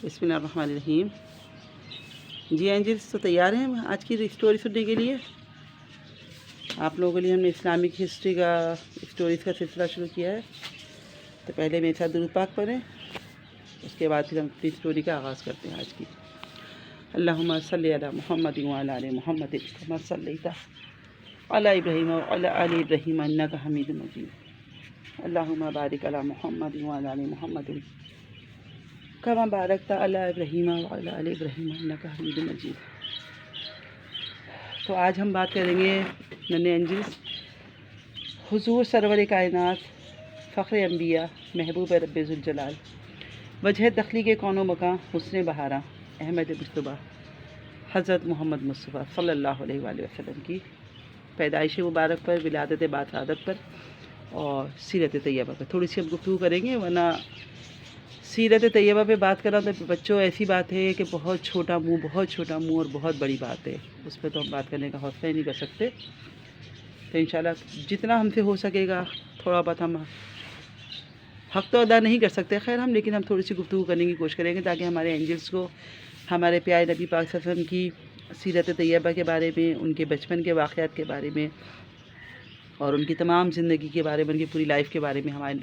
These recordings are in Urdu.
بسم اللہ الرحمن الرحیم۔ جی اینجلس تو تیار ہیں آج کی اسٹوری سننے کے لیے؟ آپ لوگوں کے لیے ہم نے اسلامک ہسٹری کا اسٹوریز کا سلسلہ شروع کیا ہے، تو پہلے میرے ساتھ درود پاک پڑھیں، اس کے بعد پھر ہم اپنی اسٹوری کا آغاز کرتے ہیں آج کی۔ اللہم صلی علی محمد وعلی آل محمد کما صلیت علی ابراہیم وعلی آل ابراہیم انک حمید مجید، اللہم بارک علی محمد وعلی آل محمد کما بارکت علی ابراہیم وعلی آل ابراہیم انک حمید مجید۔ تو آج ہم بات کریں گے ننھے اینجلس حضور سرور کائنات، فخر انبیاء، محبوب رب ذوالجلال، وجہ تخلیق کون و مکان، حسن بہارا، احمد مصطفیٰ، حضرت محمد مصطفیٰ صلی اللہ علیہ وآلہ وسلم کی پیدائش مبارک پر، ولادت باسعادت پر اور سیرت طیبہ پر تھوڑی سی ہم گفتگو کریں گے، ورنہ سیرت طیبہ پہ بات کرنا تو بچوں ایسی بات ہے کہ بہت چھوٹا منہ اور بہت بڑی بات ہے، اس پہ تو ہم بات کرنے کا حوصلہ ہی نہیں کر سکتے۔ تو انشاءاللہ جتنا ہم سے ہو سکے گا تھوڑا بہت، ہم حق تو ادا نہیں کر سکتے خیر ہم، لیکن ہم تھوڑی سی گفتگو کرنے کی کوشش کریں گے تاکہ ہمارے اینجلس کو ہمارے پیارے نبی پاک صلی اللہ علیہ وسلم کی سیرت طیبہ کے بارے میں، ان کے بچپن کے واقعات کے بارے میں اور ان کی تمام زندگی کے بارے میں، ان کی پوری لائف کے بارے میں ہمارے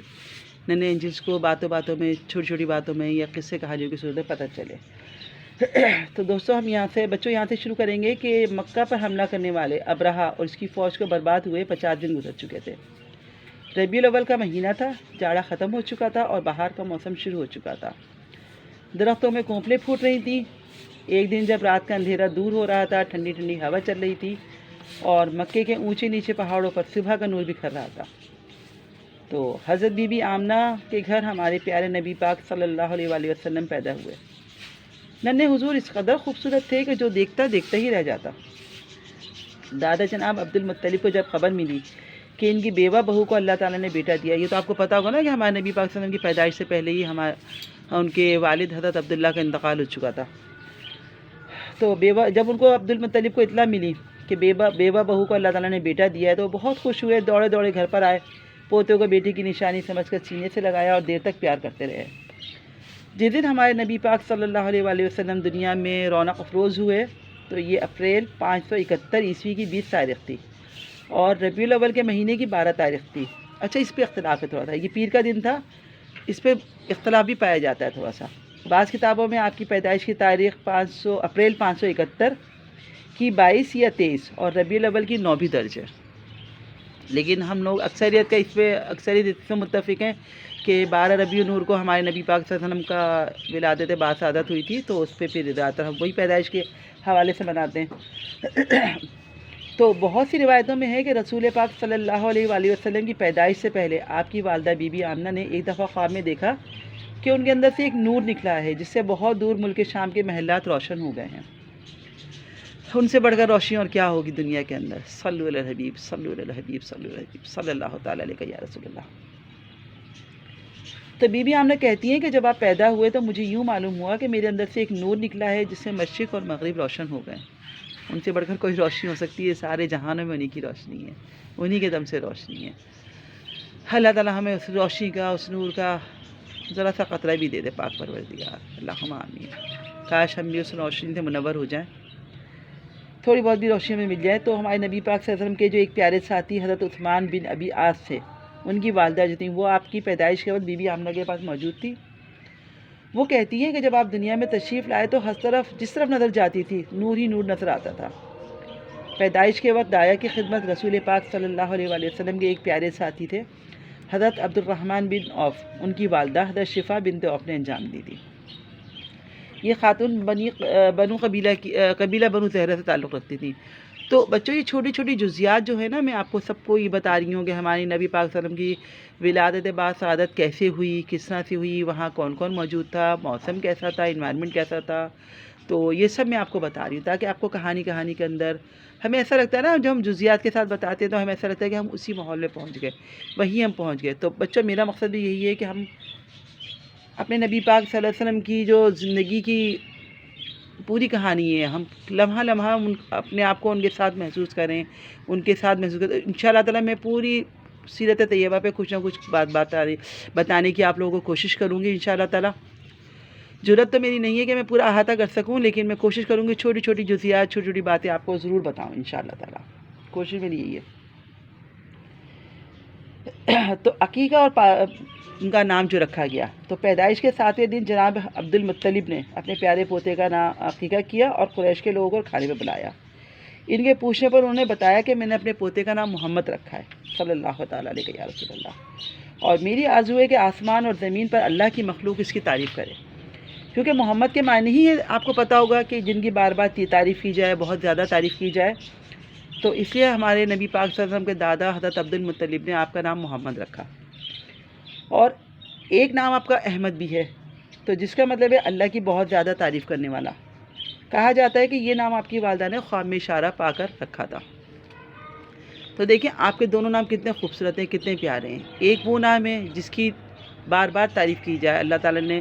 ننھے اینجلس کو باتوں میں، چھوٹی چھوٹی باتوں میں یا قصے کہانیوں کی صورت میں پتہ چلے۔ تو دوستوں ہم یہاں سے شروع کریں گے کہ مکہ پر حملہ کرنے والے ابرہہ اور اس کی فوج کو برباد ہوئے 50 دن گزر چکے تھے۔ ربیع الاول کا مہینہ تھا، جاڑا ختم ہو چکا تھا اور بہار کا موسم شروع ہو چکا تھا۔ درختوں میں کونپلیں پھوٹ رہی تھیں۔ ایک دن جب رات کا اندھیرا دور ہو رہا تھا، ٹھنڈی ٹھنڈی ہوا چل رہی تھی اور مکے کے اونچے نیچے پہاڑوں پر صبح کا نور بکھر رہا تھا۔ تو حضرت بی بی آمنہ کے گھر ہمارے پیارے نبی پاک صلی اللہ علیہ وآلہ وسلم پیدا ہوئے۔ ننھے حضور اس قدر خوبصورت تھے کہ جو دیکھتا ہی رہ جاتا۔ دادا جناب عبد المطلب کو جب خبر ملی کہ ان کی بیوہ بہو کو اللہ تعالیٰ نے بیٹا دیا، یہ تو آپ کو پتہ ہوگا نا کہ ہمارے نبی پاک صلی اللہ علیہ وسلم کی پیدائش سے پہلے ہی ان کے والد حضرت عبداللہ کا انتقال ہو چکا تھا۔ تو جب ان کو عبد المطلب کو اطلاع ملی کہ بیوہ بہو کو اللہ تعالیٰ نے بیٹا دیا ہے تو بہت خوش ہوئے، دوڑے گھر پر آئے، پوتے کو بیٹی کی نشانی سمجھ کر سینے سے لگایا اور دیر تک پیار کرتے رہے۔ جس دن ہمارے نبی پاک صلی اللہ علیہ وآلہ وسلم دنیا میں رونق افروز ہوئے تو یہ اپریل 571 عیسوی کی 20 تاریخ تھی اور ربیع الاول کے مہینے کی 12 تاریخ تھی۔ اچھا اس پہ اختلاف ہے تھوڑا سا، یہ پیر کا دن تھا، اس پہ اختلاف بھی پایا جاتا ہے تھوڑا سا۔ بعض کتابوں میں آپ کی پیدائش کی تاریخ اپریل 571 کی 22 یا 23 اور ربیع الاول کی 9 بھی درج ہے، لیکن ہم لوگ اکثریت اس سے متفق ہیں کہ 12 ربیع نور کو ہمارے نبی پاک صلی اللہ علیہ وسلم کا ولادت باسعادت ہوئی تھی، تو اس پہ پھر زیادہ تر ہم وہی پیدائش کے حوالے سے مناتے ہیں۔ تو بہت سی روایتوں میں ہے کہ رسول پاک صلی اللہ علیہ وآلہ وسلم کی پیدائش سے پہلے آپ کی والدہ بی بی آمنہ نے ایک دفعہ خواب میں دیکھا کہ ان کے اندر سے ایک نور نکلا ہے جس سے بہت دور ملک شام کے محلات روشن ہو گئے ہیں۔ ان سے بڑھ کر روشنی اور کیا ہوگی دنیا کے اندر۔ صلو علی الحبیب صلو علی الحبیب صلو علی الحبیب صلی اللہ تعالیٰ علیہ یا رسول اللہ۔ تو بی بی آمنہ کہتی ہیں کہ جب آپ پیدا ہوئے تو مجھے یوں معلوم ہوا کہ میرے اندر سے ایک نور نکلا ہے جس سے مشرق اور مغرب روشن ہو گئے۔ ان سے بڑھ کر کوئی روشنی ہو سکتی ہے؟ سارے جہانوں میں انہی کی روشنی ہے، انہی کے دم سے روشنی ہے۔ اللہ تعالیٰ ہمیں اس روشنی کا، اس نور کا ذرا سا قطرہ بھی دے دے پاک پروردگار، اللہم آمین۔ کاش ہم بھی اس روشنی سے منور ہو جائیں، تھوڑی بہت بھی روشنی میں مل جائے۔ تو ہمارے نبی پاک صلی اللہ علیہ وسلم کے جو ایک پیارے ساتھی حضرت عثمان بن ابی عاص تھے، ان کی والدہ جو تھیں وہ آپ کی پیدائش کے وقت بی بی آمنہ کے پاس موجود تھی۔ وہ کہتی ہیں کہ جب آپ دنیا میں تشریف لائے تو جس طرف نظر جاتی تھی نور ہی نور نظر آتا تھا۔ پیدائش کے وقت دایا کی خدمت رسول پاک صلی اللہ علیہ وآلہ وسلم کے ایک پیارے ساتھی تھے حضرت عبد الرحمن بن عوف، ان کی والدہ حضرت شفا بنت عوف نے انجام دی تھی۔ یہ خاتون قبیلہ بنو زہرہ سے تعلق رکھتی تھی۔ تو بچوں یہ چھوٹی چھوٹی جزیات جو ہے نا، میں آپ کو سب کو یہ بتا رہی ہوں کہ ہماری نبی پاک صلی اللہ علیہ وسلم کی ولادت باسعادت کیسے ہوئی، کس طرح سے ہوئی، وہاں کون کون موجود تھا، موسم کیسا تھا، انوائرمنٹ کیسا تھا، تو یہ سب میں آپ کو بتا رہی ہوں تاکہ آپ کو کہانی کے اندر ہمیں ایسا لگتا ہے نا، جو ہم جزیات کے ساتھ بتاتے ہیں تو ہمیں ایسا لگتا ہے کہ ہم اسی ماحول میں پہنچ گئے، وہیں ہم پہنچ گئے۔ تو بچوں میرا مقصد بھی یہی ہے کہ ہم اپنے نبی پاک صلی اللہ علیہ وسلم کی جو زندگی کی پوری کہانی ہے، ہم لمحہ لمحہ اپنے آپ کو ان کے ساتھ محسوس کریں، انشاءاللہ تعالیٰ میں پوری سیرت طیبہ پہ کچھ نہ کچھ بات بتانے کی آپ لوگوں کو کوشش کروں گی انشاءاللہ تعالیٰ۔ ضرورت تو میری نہیں ہے کہ میں پورا احاطہ کر سکوں، لیکن میں کوشش کروں گی چھوٹی چھوٹی جزیات، چھوٹی چھوٹی باتیں آپ کو ضرور بتاؤں انشاءاللہ تعالیٰ، کوشش میری یہی ہے۔ تو عقیقہ اور ان کا نام جو رکھا گیا، تو پیدائش کے 7ویں دن جناب عبد المطلب نے اپنے پیارے پوتے کا نام عقیقہ کیا اور قریش کے لوگوں کو کھانے میں بلایا۔ ان کے پوچھنے پر انہوں نے بتایا کہ میں نے اپنے پوتے کا نام محمد رکھا ہے صلی اللہ تعالیٰ علیہ یا رسول اللہ، اور میری آرزو ہے کہ آسمان اور زمین پر اللہ کی مخلوق اس کی تعریف کرے، کیونکہ محمد کے معنی ہی ہے، آپ کو پتہ ہوگا کہ جن کی بار بار تعریف کی جائے، بہت زیادہ تعریف کی جائے، تو اس لیے ہمارے نبی پاک صلی اللہ علیہ وسلم کے دادا حضرت عبد المطلب نے آپ کا نام محمد رکھا، اور ایک نام آپ کا احمد بھی ہے، تو جس کا مطلب ہے اللہ کی بہت زیادہ تعریف کرنے والا۔ کہا جاتا ہے کہ یہ نام آپ کی والدہ نے خواب میں اشارہ پا کر رکھا تھا۔ تو دیکھیں آپ کے دونوں نام کتنے خوبصورت ہیں، کتنے پیارے ہیں۔ ایک وہ نام ہے جس کی بار بار تعریف کی جائے، اللہ تعالیٰ نے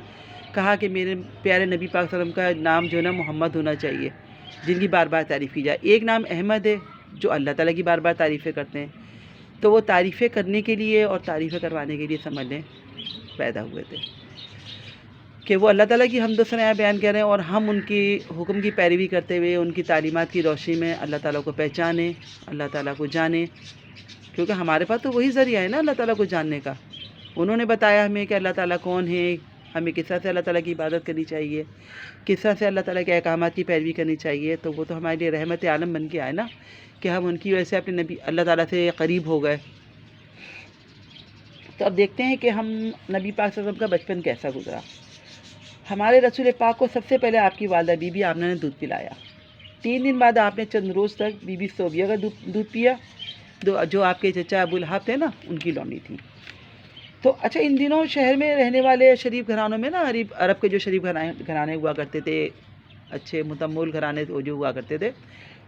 کہا کہ میرے پیارے نبی پاک صلی اللہ علیہ وسلم کا نام جو ہے نا محمد ہونا چاہیے، جن کی بار بار تعریف کی جائے۔ ایک نام احمد ہے جو اللہ تعالیٰ کی بار بار تعریفیں کرتے ہیں، تو وہ تعریفیں کرنے کے لیے اور تعریفیں کروانے کے لیے سمجھ لیں پیدا ہوئے تھے، کہ وہ اللہ تعالیٰ کی حمد و ثنا بیان کر رہے ہیں، اور ہم ان کی حکم کی پیروی کرتے ہوئے ان کی تعلیمات کی روشنی میں اللہ تعالیٰ کو پہچانیں، اللہ تعالیٰ کو جانیں، کیونکہ ہمارے پاس تو وہی ذریعہ ہے نا اللہ تعالیٰ کو جاننے کا۔ انہوں نے بتایا ہمیں کہ اللہ تعالیٰ کون ہے، ہمیں کس طرح سے اللہ تعالیٰ کی عبادت کرنی چاہیے، کس طرح سے اللہ تعالیٰ کے احکامات کی پیروی کرنی چاہیے، تو وہ تو ہمارے لیے رحمت عالم بن کے آئے نا، کہ ہم ان کی وجہ سے اپنے نبی اللہ تعالیٰ سے قریب ہو گئے۔ تو اب دیکھتے ہیں کہ ہم نبی پاک صلی اللہ علیہ وسلم کا بچپن کیسا گزرا۔ ہمارے رسول پاک کو سب سے پہلے آپ کی والدہ بی بی آمنہ نے دودھ پلایا۔ 3 دن بعد آپ نے چند روز تک بی بی صوبیہ کا دودھ پیا، جو آپ کے چچا ابو لہب تھے نا، ان کی لونڈی تھی۔ تو اچھا، ان دنوں شہر میں رہنے والے شریف گھرانوں میں نا، عرب کے جو شریف گھرانے ہوا کرتے تھے، اچھے متمول گھرانے جو ہوا کرتے تھے،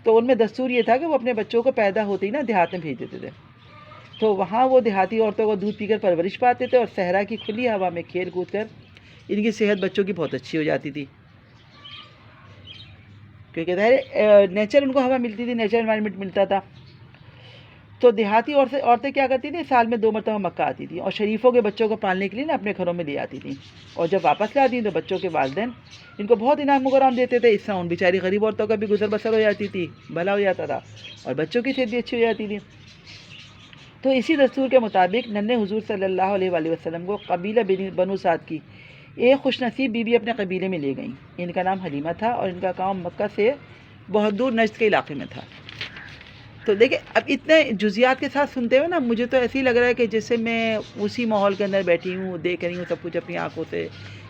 تو ان میں دستور یہ تھا کہ وہ اپنے بچوں کو پیدا ہوتے ہی نا دیہات میں بھیج دیتے تھے۔ تو وہاں وہ دیہاتی عورتوں کو دودھ پی کر پرورش پاتے تھے، اور صحرا کی کھلی ہوا میں کھیل کود کر ان کی صحت بچوں کی بہت اچھی ہو جاتی تھی، کیونکہ ظاہر نیچر ان کو ہوا ملتی تھی، نیچر انوائرمنٹ ملتا تھا۔ تو دیہاتی عورتیں کیا کرتی تھیں، سال میں 2 مرتبہ مکہ آتی تھیں، اور شریفوں کے بچوں کو پالنے کے لیے نا اپنے گھروں میں لے آتی تھیں، اور جب واپس لے آتی تھیں تو بچوں کے والدین ان کو بہت انعام مکرام دیتے تھے۔ اس طرح ان بیچاری غریب عورتوں کا بھی گزر بسر ہو جاتی تھی، بھلا ہو جاتا تھا، اور بچوں کی صحت بھی اچھی ہو جاتی تھی۔ تو اسی دستور کے مطابق ننھے حضور صلی اللہ علیہ وآلہ وسلم کو قبیلہ بنو سعد کی ایک خوش نصیب بی بی اپنے قبیلے میں لے گئیں۔ ان کا نام حلیمہ تھا، اور ان کا گاؤں مکہ سے بہت دور نجد کے علاقے میں تھا۔ تو دیکھیں اب اتنے جزیات کے ساتھ سنتے ہوئے نا، مجھے تو ایسے ہی لگ رہا ہے کہ جیسے میں اسی ماحول کے اندر بیٹھی ہوں، دیکھ رہی ہوں سب کچھ اپنی آنکھوں سے،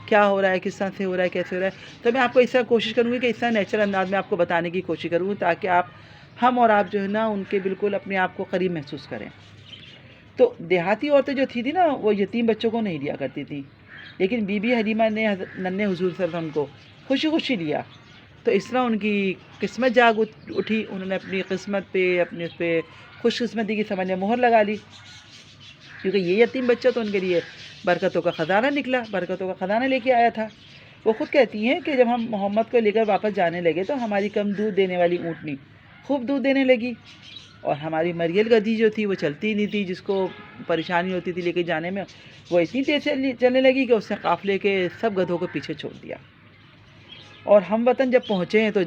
کیا ہو رہا ہے، کس طرح سے ہو رہا ہے، کیسے ہو رہا ہے۔ تو میں آپ کو اس طرح کوشش کروں گی کہ اس طرح نیچرل انداز میں آپ کو بتانے کی کوشش کروں گی، تاکہ ہم اور آپ جو ہے نا ان کے بالکل اپنے آپ کو قریب محسوس کریں۔ تو دیہاتی عورتیں جو تھی نا، وہ یتیم بچوں کو نہیں لیا کرتی تھی، لیکن بی بی حلیمہ نے ننھے حضور صلی اللہ علیہ وسلم کو خوشی خوشی لیا۔ تو اس طرح ان کی قسمت جاگ اٹھی، انہوں نے اپنی قسمت پہ، اپنے اس پہ خوش قسمتی کی سمجھ میں مہر لگا لی، کیونکہ یہ یتیم بچہ تو ان کے لیے برکتوں کا خزانہ نکلا، برکتوں کا خزانہ لے کے آیا تھا۔ وہ خود کہتی ہیں کہ جب ہم محمد کو لے کر واپس جانے لگے تو ہماری کم دودھ دینے والی اونٹنی خوب دودھ دینے لگی، اور ہماری مریل گدھی جو تھی وہ چلتی نہیں تھی، جس کو پریشانی ہوتی تھی لے کے جانے میں، وہ اتنی تیز چلنے لگی کہ اس نے قافلے کے سب گدھوں کو پیچھے چھوڑ دیا۔ اور ہم وطن جب پہنچے ہیں تو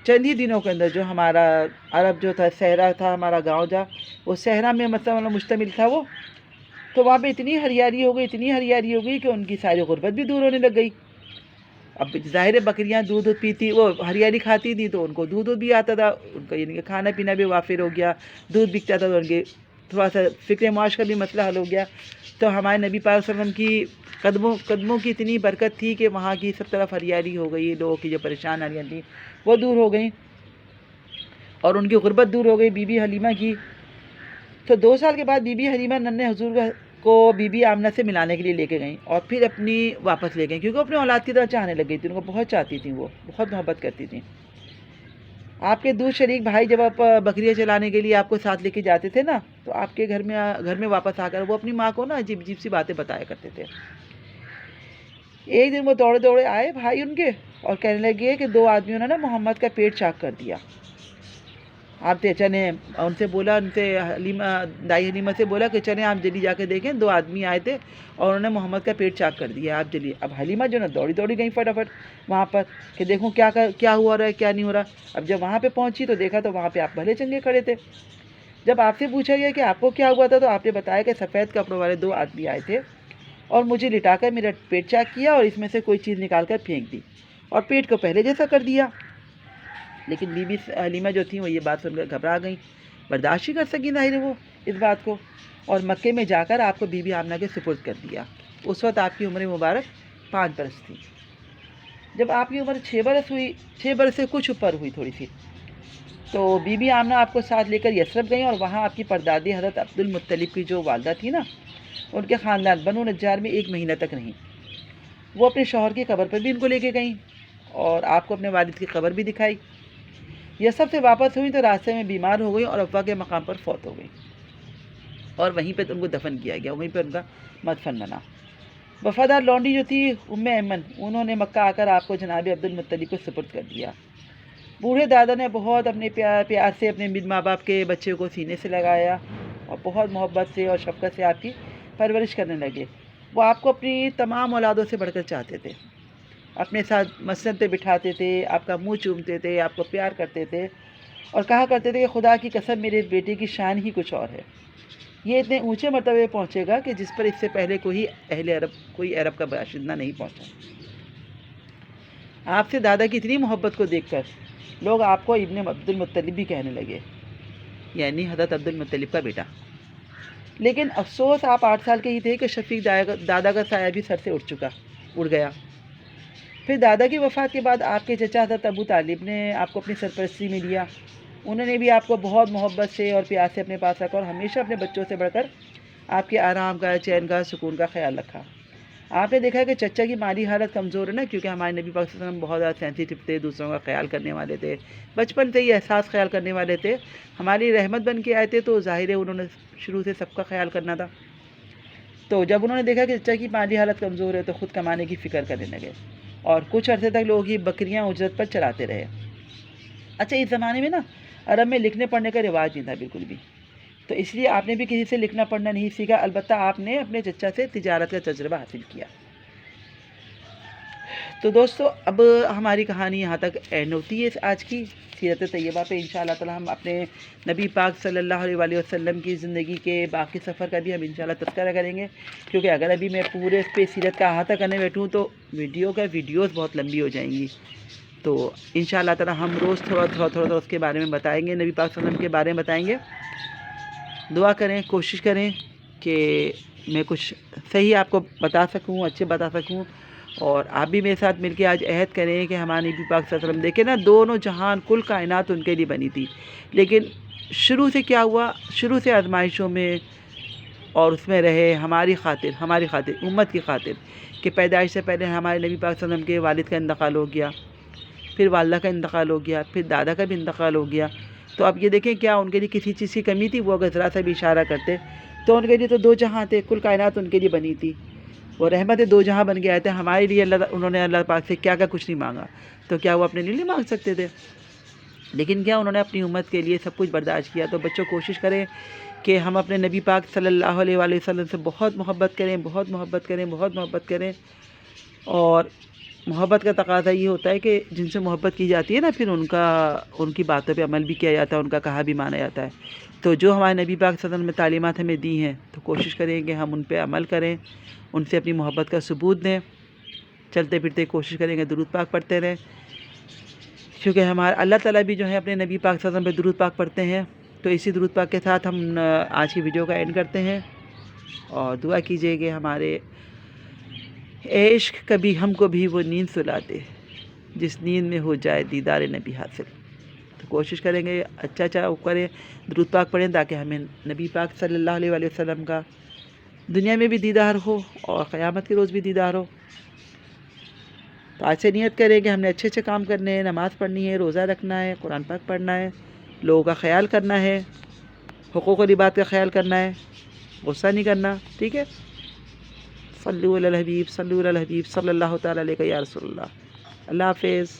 چند ہی دنوں کے اندر جو ہمارا عرب جو تھا، صحرا تھا ہمارا گاؤں جا، وہ صحرا میں مطلب مشتمل تھا وہ، تو وہاں پہ اتنی ہریالی ہو گئی، اتنی ہریالی ہو گئی کہ ان کی ساری غربت بھی دور ہونے لگ گئی۔ اب ظاہر بکریاں دودھ پیتی، وہ ہریالی کھاتی تھی، تو ان کو دودھ بھی آتا تھا، ان کا یعنی کہ کھانا پینا بھی وافر ہو گیا، دودھ بکتا تھا، تو ان کے تھوڑا سا فکر معاش کا بھی مسئلہ حل ہو گیا۔ تو ہمارے نبی پاک صلی اللہ علیہ وسلم کی قدموں کی اتنی برکت تھی کہ وہاں کی سب طرف ہریالی ہو گئی، لوگوں کی جو پریشانیاں تھیں وہ دور ہو گئیں، اور ان کی غربت دور ہو گئی بی بی حلیمہ کی۔ تو 2 سال کے بعد بی بی حلیمہ ننھے حضور کو بی بی آمنہ سے ملانے کے لیے لے کے گئیں، اور پھر اپنی واپس لے گئیں، کیونکہ اپنے اولاد کی طرح چاہنے لگ گئی تھی، ان کو بہت چاہتی تھیں، وہ بہت محبت کرتی تھیں۔ آپ کے دو شریک بھائی جب آپ بکریاں چلانے کے لیے آپ کو ساتھ لے کے جاتے تھے نا، تو آپ کے گھر میں واپس آ کر وہ اپنی ماں کو نا عجیب عجیب سی باتیں بتایا کرتے تھے۔ ایک دن وہ دوڑے دوڑے آئے بھائی ان کے، اور کہنے لگے کہ 2 آدمیوں نے نا محمد کا پیٹ چاک کر دیا۔ آپ چلیں، ان سے بولا، ان سے حلیمہ، دائی حلیمہ سے بولا کہ چلیں آپ جلدی جا کے دیکھیں، 2 آدمی آئے تھے اور انہوں نے محمد کا پیٹ چاک کر دیا، آپ جلیے۔ اب حلیمہ جو نا دوڑی دوڑی گئی فٹافٹ وہاں پر کہ دیکھوں کیا ہوا رہا ہے، کیا نہیں ہو رہا۔ اب جب وہاں پہ پہنچی تو دیکھا تو وہاں پہ آپ بھلے چنگے کھڑے تھے۔ جب آپ سے پوچھا گیا کہ آپ کو کیا ہوا تھا تو آپ نے بتایا کہ سفید کپڑوں والے 2 آدمی آئے تھے اور مجھے لٹا کر میرا پیٹ چاک کیا اور اس میں سے کوئی چیز نکال کر پھینک دی اور پیٹ کو پہلے جیسا کر دیا۔ لیکن بی بی حلیمہ جو تھیں وہ یہ بات سن کر گھبرا گئیں، برداشت ہی کر سکیں ظاہر ہے وہ اس بات کو، اور مکے میں جا کر آپ کو بی بی آمنہ کے سپرد کر دیا۔ اس وقت آپ کی عمر مبارک 5 برس تھی۔ جب آپ کی عمر 6 برس ہوئی، 6 برس سے کچھ اوپر ہوئی تھوڑی سی، تو بی بی آمنہ آپ کو ساتھ لے کر یثرب گئیں اور وہاں آپ کی پردادی حضرت عبد المطلب کی جو والدہ تھی نا، ان کے خاندان بنو نجار میں 1 مہینہ تک رہیں۔ وہ اپنے شوہر کی قبر پر بھی ان کو لے کے گئیں اور آپ کو اپنے والد کی قبر بھی دکھائی۔ یثرب سے واپس ہوئی تو راستے میں بیمار ہو گئی اور افواہ کے مقام پر فوت ہو گئی اور وہیں پہ ان کو دفن کیا گیا، وہیں پہ ان کا مدفن بنا۔ وفادار لونڈی جو تھی ام ایمن، انہوں نے مکہ آ کر آپ کو جناب عبد المطلب کو سپرد کر دیا۔ بوڑھے دادا نے بہت اپنے پیار سے اپنے ماں باپ کے بچے کو سینے سے لگایا اور بہت محبت سے اور شفقت سے آپ کی پرورش کرنے لگے۔ وہ آپ کو اپنی تمام اولادوں سے بڑھ کر چاہتے تھے، اپنے ساتھ مسند پہ بٹھاتے تھے، آپ کا منہ چومتے تھے، آپ کو پیار کرتے تھے اور کہا کرتے تھے کہ خدا کی قسم میرے بیٹے کی شان ہی کچھ اور ہے، یہ اتنے اونچے مرتبے پہنچے گا کہ جس پر اس سے پہلے کوئی عرب کا باشندہ نہیں پہنچا۔ آپ سے دادا کی اتنی محبت کو دیکھ کر لوگ آپ کو ابن عبد المطلب بھی کہنے لگے، یعنی حضرت عبد المطلب کا بیٹا۔ لیکن افسوس آپ 8 سال کے ہی تھے کہ شفیق دادا کا سایہ بھی سر سے اڑ گیا۔ پھر دادا کی وفات کے بعد آپ کے چچا حضرت ابو طالب نے آپ کو اپنی سرپرستی میں لیا۔ انہوں نے بھی آپ کو بہت محبت سے اور پیار سے اپنے پاس رکھا اور ہمیشہ اپنے بچوں سے بڑھ کر آپ کے آرام کا، چین کا، سکون کا خیال رکھا۔ آپ نے دیکھا کہ چچا کی مالی حالت کمزور ہے نا، کیونکہ ہمارے نبی پاک صلی اللہ علیہ وسلم بہت زیادہ سینسیٹیو تھے، دوسروں کا خیال کرنے والے تھے، بچپن سے ہی احساس خیال کرنے والے تھے، ہماری رحمت بن کے آئے تھے، تو ظاہر ہے انہوں نے شروع سے سب کا خیال کرنا تھا۔ تو جب انہوں نے دیکھا کہ چچا کی مالی حالت کمزور ہے تو خود کمانے کی فکر کرنے لگے اور کچھ عرصے تک لوگوں کی بکریاں اجرت پر چلاتے رہے۔ اچھا، اس زمانے میں نا عرب میں لکھنے پڑھنے کا رواج نہیں تھا بالکل بھی، تو اس لیے آپ نے بھی کسی سے لکھنا پڑھنا نہیں سیکھا، البتہ آپ نے اپنے چچا سے تجارت کا تجربہ حاصل کیا۔ تو دوستو، اب ہماری کہانی یہاں تک اینڈ ہوتی ہے آج کی سیرت طیبہ پہ۔ انشاءاللہ تعالی ہم اپنے نبی پاک صلی اللہ علیہ وآلہ وسلم کی زندگی کے باقی سفر کا بھی ہم انشاءاللہ تذکرہ کریں گے، کیونکہ اگر ابھی میں پورے اس پہ سیرت کا احاطہ کرنے بیٹھوں تو ویڈیوز بہت لمبی ہو جائیں گی۔ تو انشاءاللہ تعالی ہم روز تھوڑا اس کے بارے میں بتائیں گے، نبی پاک صلی اللہ علیہ وسلم کے بارے میں بتائیں گے۔ دعا کریں، کوشش کریں کہ میں کچھ صحیح آپ کو بتا سکوں، اچھے بتا سکوں، اور آپ بھی میرے ساتھ مل کے آج عہد کریں کہ ہمارے نبی پاک صلی اللہ علیہ وسلم، دیکھیں نا، دونوں جہان کل کائنات ان کے لیے بنی تھی، لیکن شروع سے کیا ہوا، شروع سے آزمائشوں میں اور اس میں رہے ہماری خاطر، امت کی خاطر، کہ پیدائش سے پہلے ہمارے نبی پاک صلی اللہ علیہ وسلم کے والد کا انتقال ہو گیا، پھر والدہ کا انتقال ہو گیا، پھر دادا کا بھی انتقال ہو گیا۔ تو اب یہ دیکھیں کیا ان کے لیے کسی چیز کی کمی تھی؟ وہ اگر ذرا سا بھی اشارہ کرتے تو ان کے لیے تو 2 جہاں تھے، کل کائنات ان کے لیے بنی تھی، وہ رحمت 2 جہاں بن کے آئے تھے ہمارے لیے۔ انہوں نے اللہ پاک سے کیا کچھ نہیں مانگا، تو کیا وہ اپنے لیے نہیں مانگ سکتے تھے؟ لیکن کیا انہوں نے اپنی امت کے لیے سب کچھ برداشت کیا۔ تو بچوں، کوشش کریں کہ ہم اپنے نبی پاک صلی اللہ علیہ وآلہ وسلم سے بہت محبت کریں، اور محبت کا تقاضا یہ ہوتا ہے کہ جن سے محبت کی جاتی ہے نا، پھر ان کی باتوں پہ عمل بھی کیا جاتا ہے، ان کا کہا بھی مانا جاتا ہے۔ تو جو ہمارے نبی پاک صلی اللہ علیہ وسلم نے تعلیمات ہمیں دی ہیں، تو کوشش کریں کہ ہم ان پہ عمل کریں، ان سے اپنی محبت کا ثبوت دیں، چلتے پھرتے کوشش کریں کہ درود پاک پڑھتے رہیں، کیونکہ ہمارا اللہ تعالیٰ بھی جو ہے اپنے نبی پاک صلی اللہ علیہ وسلم پہ درود پاک پڑھتے ہیں۔ تو اسی درود پاک کے ساتھ ہم آج کی ویڈیو کا اینڈ کرتے ہیں، اور دعا کیجئے کہ ہمارے عشق کبھی ہم کو بھی وہ نیند سلا دے جس نیند میں ہو جائے دیدار نبی حاصل۔ تو کوشش کریں گے اچھا کریں، درود پاک پڑھیں، تاکہ ہمیں نبی پاک صلی اللہ علیہ وآلہ وسلم کا دنیا میں بھی دیدار ہو اور قیامت کے روز بھی دیدار ہو۔ تو آج سے نیت کریں کہ ہم نے اچھے کام کرنے ہیں، نماز پڑھنی ہے، روزہ رکھنا ہے، قرآن پاک پڑھنا ہے، لوگوں کا خیال کرنا ہے، حقوق و لباد کا خیال کرنا ہے، غصہ نہیں کرنا، ٹھیک ہے؟ صلو علی الحبیب صلی اللہ تعالیٰ علیہ یا رسول اللہ۔ اللہ حافظ۔